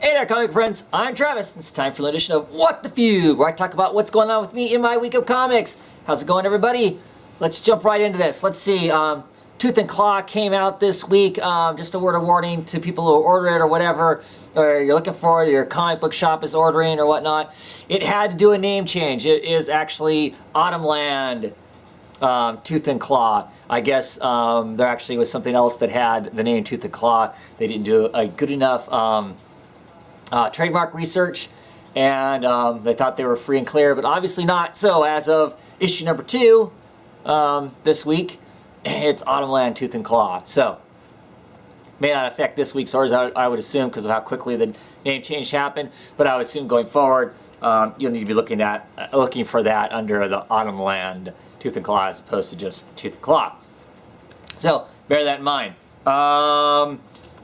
Hey there, comic friends. I'm Travis. It's time for an edition of What the Fugue, where I talk about what's going on with me in my week of comics. How's it going, everybody? Let's jump right into this. Let's see. Tooth and Claw came out this week. Just a word of warning to people who order it or whatever, or you're looking for it, your comic book shop is ordering or whatnot. It had to do a name change. It is actually Autumnland Tooth and Claw. I guess there actually was something else that had the name Tooth and Claw. They didn't do a good enough trademark research, and they thought they were free and clear, but obviously not. So as of issue number 2 this week, it's Autumnland Tooth and Claw. So may not affect this week's orders, I would assume, because of how quickly the name change happened, but I would assume going forward you'll need to be looking for that under the Autumnland Tooth and Claw as opposed to just Tooth and Claw. So bear that in mind.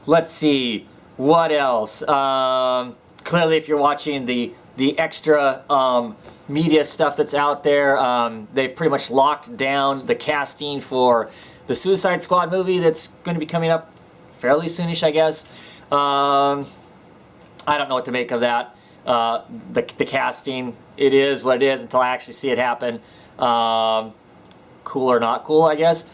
Let's see. What else? Clearly, if you're watching the extra media stuff that's out there, they pretty much locked down the casting for the Suicide Squad movie that's going to be coming up fairly soonish, I guess. I don't know what to make of that. The casting, it is what it is until I actually see it happen. Cool or not cool, I guess.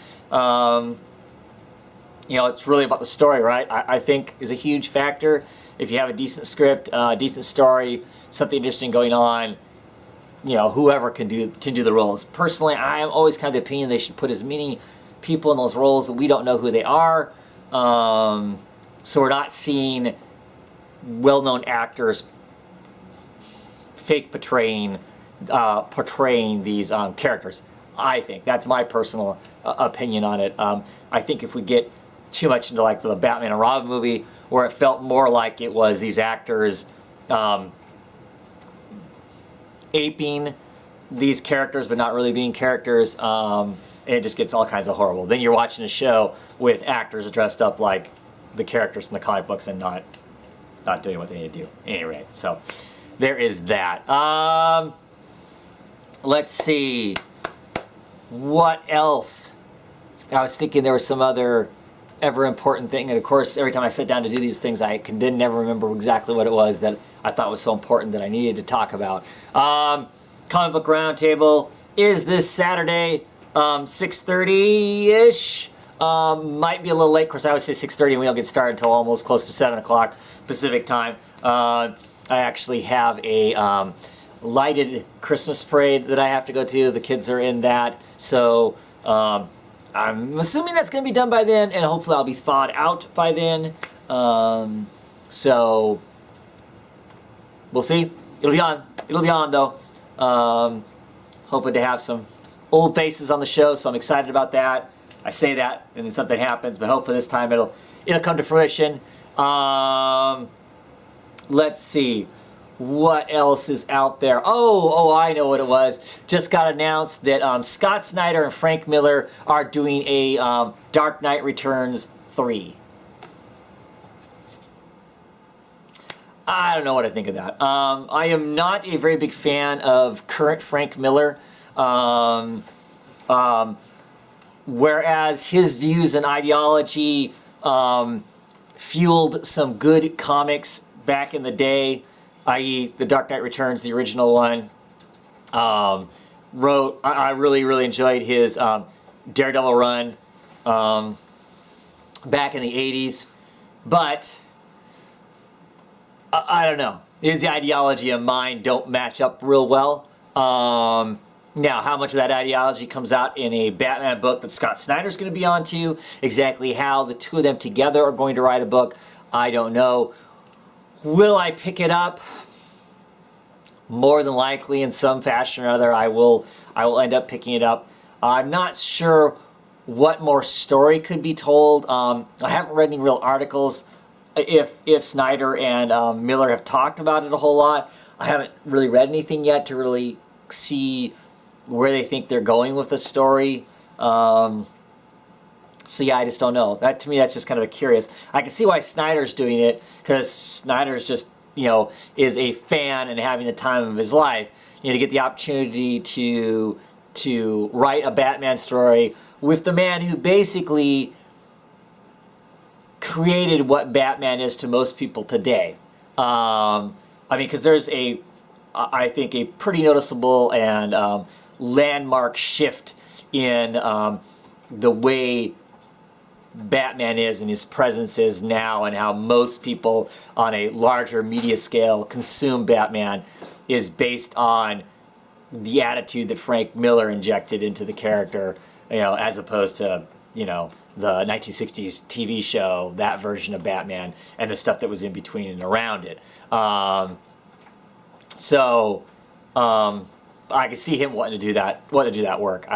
You know, it's really about the story, right? I think is a huge factor. If you have a decent script, decent story, something interesting going on, you know, whoever can do the roles. Personally, I am always kind of the opinion they should put as many people in those roles that we don't know who they are. So we're not seeing well-known actors fake portraying these characters. I think that's my personal opinion on it. I think if we get too much into like the Batman and Robin movie, where it felt more like it was these actors aping these characters but not really being characters, and it just gets all kinds of horrible. Then you're watching a show with actors dressed up like the characters in the comic books and not doing what they need to do. Anyway, so there is that. Let's see. What else? I was thinking there was some other ever important thing, and of course every time I sit down to do these things I can then never remember exactly what it was that I thought was so important that I needed to talk about. Comic Book Roundtable is this Saturday, 6:30-ish. Might be a little late. Of course, I would say 6:30 and we don't get started until almost close to 7 o'clock Pacific time. I actually have a lighted Christmas parade that I have to go to. The kids are in that, so I'm assuming that's going to be done by then, and hopefully I'll be thawed out by then. So we'll see. It'll be on. It'll be on though. Hoping to have some old faces on the show, so I'm excited about that. I say that, and then something happens, but hopefully this time it'll come to fruition. Let's see. What else is out there? Oh, I know what it was. Just got announced that Scott Snyder and Frank Miller are doing a Dark Knight Returns 3. I don't know what I think of that. I am not a very big fan of current Frank Miller. Whereas his views and ideology fueled some good comics back in the day, i.e. The Dark Knight Returns, the original one. I really enjoyed his Daredevil run back in the 80s. But I don't know. His ideology and mine don't match up real well. Now, how much of that ideology comes out in a Batman book that Scott Snyder's going to be on to, exactly how the two of them together are going to write a book, I don't know. Will I pick it up? More than likely, in some fashion or other, I will end up picking it up. I'm not sure what more story could be told. I haven't read any real articles if Snyder and Miller have talked about it a whole lot. I haven't really read anything yet to really see where they think they're going with the story. So yeah, I just don't know. That, to me, that's just kind of a curious. I can see why Snyder's doing it, because Snyder's just, you know, is a fan and having the time of his life. You know, to get the opportunity to write a Batman story with the man who basically created what Batman is to most people today. I mean, because there's I think a pretty noticeable and landmark shift in the way Batman is and his presence is now, and how most people on a larger media scale consume Batman is based on the attitude that Frank Miller injected into the character, as opposed to, the 1960s TV show, that version of Batman, and the stuff that was in between and around it. So I can see him wanting to do that work.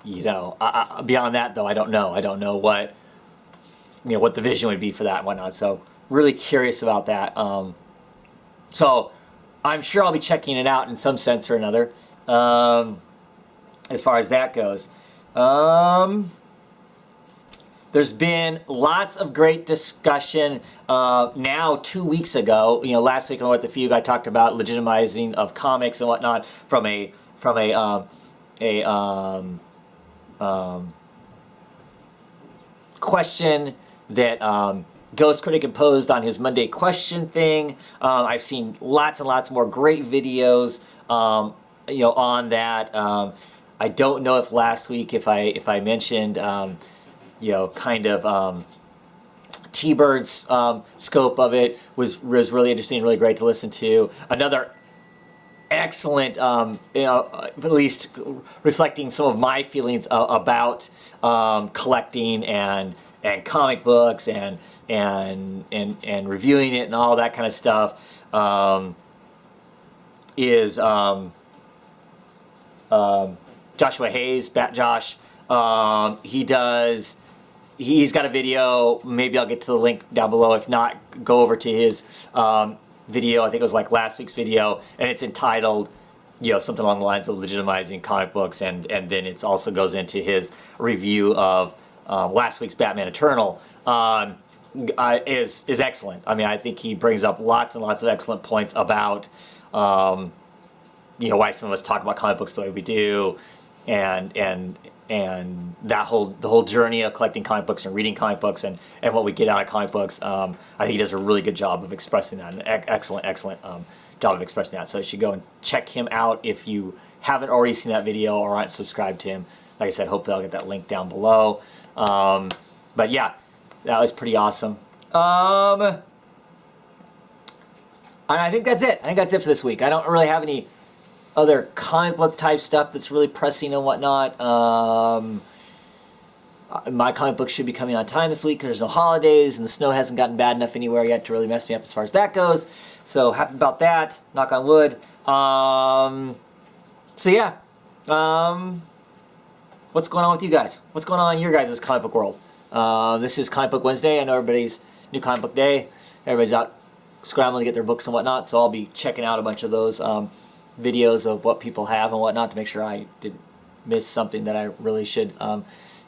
Beyond that, though, I don't know. I don't know what the vision would be for that and whatnot. So really curious about that. So I'm sure I'll be checking it out in some sense or another, as far as that goes. There's been lots of great discussion. Now, 2 weeks ago, last week on What the Fugue, I talked about legitimizing of comics and whatnot from a question that Ghost Critic imposed on his Monday question thing. I've seen lots and lots more great videos, on that. I don't know if last week if I mentioned, kind of T-Bird's scope of it was really interesting, really great to listen to. Another excellent, at least reflecting some of my feelings about collecting and comic books and reviewing it and all that kind of stuff, is Joshua Hayes, Bat Josh. He's got a video. Maybe I'll get to the link down below. If not, go over to his video. I think it was like last week's video, and it's entitled, something along the lines of legitimizing comic books, and then it also goes into his review of last week's Batman Eternal. Is excellent. I mean, I think he brings up lots and lots of excellent points about why some of us talk about comic books the way we do, and the whole journey of collecting comic books and reading comic books and what we get out of comic books. I think he does a really good job of expressing that, an excellent job of expressing that. So you should go and check him out if you haven't already seen that video or aren't subscribed to him. Like I said, hopefully I'll get that link down below. But yeah, that was pretty awesome. And I think that's it. I think that's it for this week. I don't really have any other comic book type stuff that's really pressing and whatnot. My comic book should be coming on time this week because there's no holidays and the snow hasn't gotten bad enough anywhere yet to really mess me up as far as that goes. So happy about that. Knock on wood. So yeah. What's going on with you guys? What's going on in your guys' comic book world? This is Comic Book Wednesday. I know everybody's new comic book day. Everybody's out scrambling to get their books and whatnot. So I'll be checking out a bunch of those videos of what people have and whatnot to make sure I didn't miss something that I really should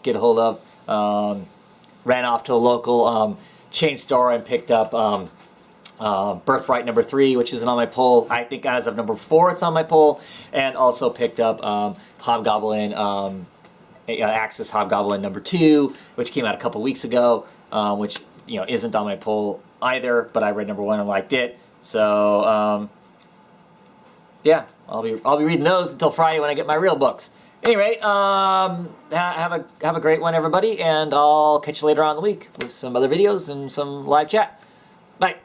get a hold of. Ran off to a local chain store and picked up Birthright number 3, which isn't on my poll. I think as of number 4 it's on my poll, and also picked up Hobgoblin, Axis Hobgoblin number 2, which came out a couple weeks ago, which isn't on my poll either, but I read number 1 and liked it. So yeah, I'll be reading those until Friday when I get my real books. Anyway, have a great one, everybody, and I'll catch you later on in the week with some other videos and some live chat. Bye.